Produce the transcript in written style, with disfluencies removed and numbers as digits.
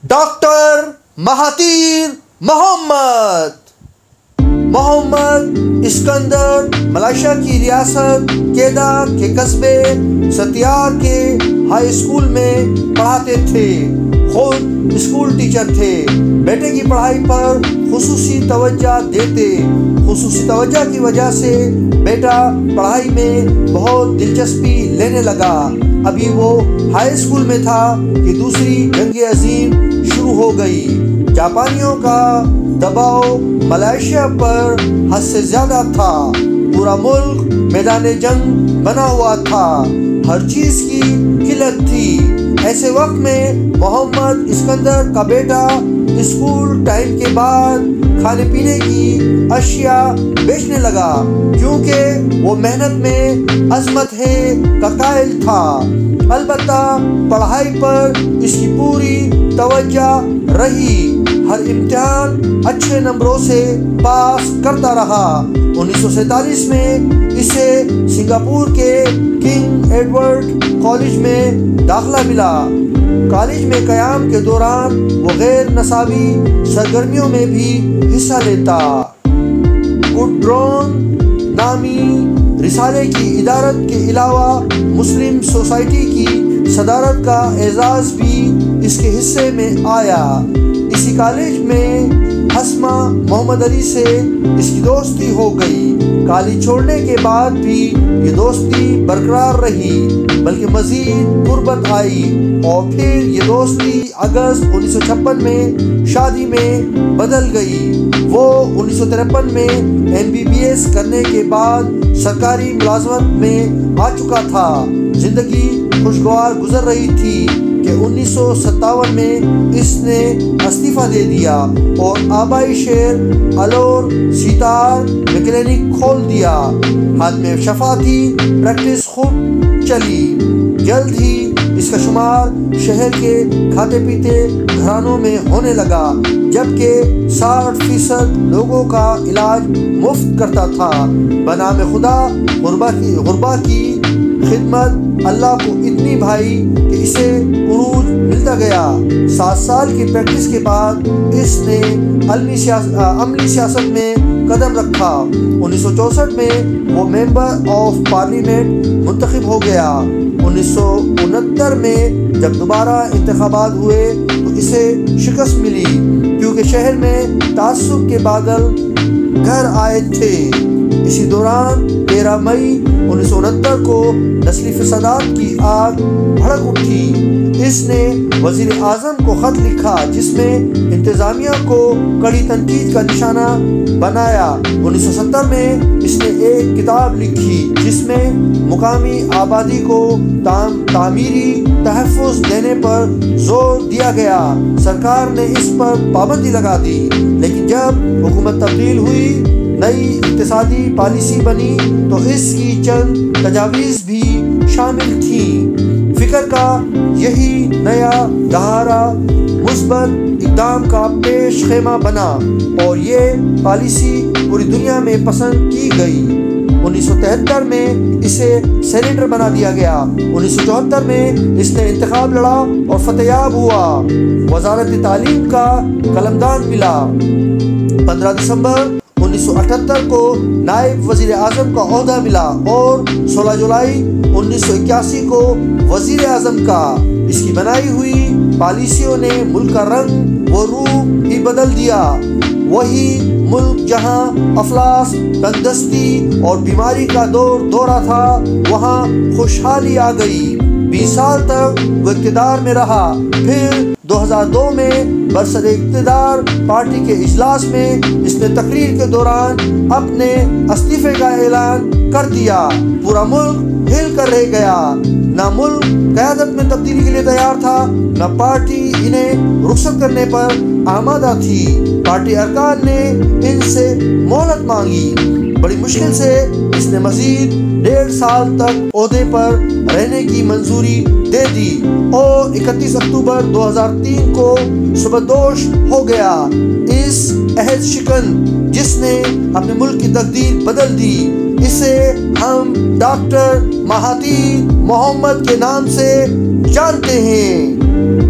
Doctor Mahathir Mohamad Iskandar Malaysia کی ریاست کیدا کے قصبے ستیار کے ہائی اسکول میں پڑھاتے تھے۔ خود اسکول ٹیچر تھے۔ بیٹے کی پڑھائی پر خصوصی توجہ دیتے۔ خصوصی توجہ کی وجہ سے بیٹا پڑھائی میں بہت دلچسپی لینے لگا۔ ابھی وہ ہائی اسکول میں تھا کہ دوسری جنگ عظیم شروع ہو گئی۔ جاپانیوں کا دباؤ ملائیشیا پر حد سے زیادہ تھا۔ پورا ملک میدان جنگ بنا ہوا تھا۔ ہر چیز کی قلت تھی۔ ایسے وقت میں محمد اسکندر کا بیٹا اسکول ٹائم کے بعد کھانے پینے کی اشیاء بیچنے لگا، کیونکہ وہ محنت میں عظمت ہے کا قائل تھا۔ البتہ پڑھائی پر اس کی پوری توجہ رہی۔ ہر امتحان اچھے نمبروں سے پاس کرتا رہا۔ 1947 میں اسے سنگاپور کے کنگ ایڈورڈ کالج میں داخلہ ملا۔ کالج میں قیام کے دوران وہ غیر نصابی سرگرمیوں میں بھی حصہ لیتا۔ گڈ ڈرون نامی رسالے کی ادارت کے علاوہ مسلم سوسائٹی کی صدارت کا اعزاز بھی اس کے حصے میں آیا۔ اسی کالج میں حسمہ محمد علی سے اس کی دوستی ہو گئی۔ کالج چھوڑنے کے بعد بھی یہ دوستی برقرار رہی، بلکہ مزید قربت آئی، اور پھر یہ دوستی اگست 1956 میں شادی میں بدل گئی۔ وہ 1953 میں MBBS کرنے کے بعد سرکاری ملازمت میں آ چکا تھا۔ زندگی خوشگوار گزر رہی تھی کہ 1957 میں اس نے استعفیٰ دے دیا اور آبائی شہر الور سیتار میں کلینک کھول دیا۔ ہاتھ میں شفا تھی، پریکٹس خوب چلی۔ جلد ہی اس کا شمار شہر کے کھاتے پیتے گھرانوں میں ہونے لگا، جبکہ 60% لوگوں کا علاج مفت کرتا تھا۔ بنام خدا غربا کی خدمت اللہ کو اتنی بھائی کہ اسے عروج ملتا گیا۔ 7 سال کی پریکٹس کے بعد اس نے عملی سیاست میں قدم رکھا۔ 1964 میں وہ ممبر آف پارلیمنٹ منتخب ہو گیا۔ 1969 میں جب دوبارہ انتخابات ہوئے تو اسے شکست ملی، کیونکہ شہر میں تعصب کے بادل گھر آئے تھے۔ اسی دوران 13 مئی 1969 کو نسلی فسادات کی آگ بھڑک اٹھی۔ اس نے وزیر اعظم کو خط لکھا جس میں انتظامیہ کو کڑی تنقید کا نشانہ بنایا۔ 1970 میں اس نے ایک کتاب لکھی جس میں مقامی آبادی کو تعمیری تحفظ دینے پر زور دیا گیا۔ سرکار نے اس پر پابندی لگا دی، لیکن جب حکومت تبدیل ہوئی، نئی اقتصادی پالیسی بنی تو اس کی چند تجاویز بھی شامل تھیں۔ فکر کا یہی نیا دھارا مثبت اقدام کا پیش خیمہ بنا اور یہ پالیسی پوری دنیا میں پسند کی گئی۔ 1973 میں اسے سینیٹر بنا دیا گیا۔ 1974 میں اس نے انتخاب لڑا اور فتح یاب ہوا۔ وزارت تعلیم کا قلمدان ملا۔ 15 دسمبر 1978 کو نائب وزیر اعظم کا عہدہ ملا اور 16 جولائی 1981 کو وزیر اعظم کا۔ اس کی بنائی ہوئی پالیسیوں نے ملک کا رنگ و روپ ہی بدل دیا۔ وہی ملک جہاں افلاس، تندرستی اور بیماری کا دورہ تھا، وہاں خوشحالی آ گئی۔ 20 سال تک وہ اقتدار میں رہا۔ پھر 2002 میں برسر اقتدار پارٹی کے اجلاس میں اس نے تقریر کے دوران اپنے استعفے کا اعلان کر دیا۔ پورا ملک ہل کر رہ گیا۔ نہ ملک قیادت میں تبدیلی کے لیے تیار تھا، نہ پارٹی انہیں رخصت کرنے پر آمادہ تھی۔ پارٹی ارکان نے ان سے مہلت مانگی۔ بڑی مشکل سے اس نے مزید 1.5 سال تک عہدے پر رہنے کی منظوری دے دی اور 31 اکتوبر 2003 کو سبکدوش ہو گیا۔ اس عہد شکن جس نے اپنے ملک کی تقدیر بدل دی، اسے ہم ڈاکٹر مہاتیر محمد کے نام سے جانتے ہیں۔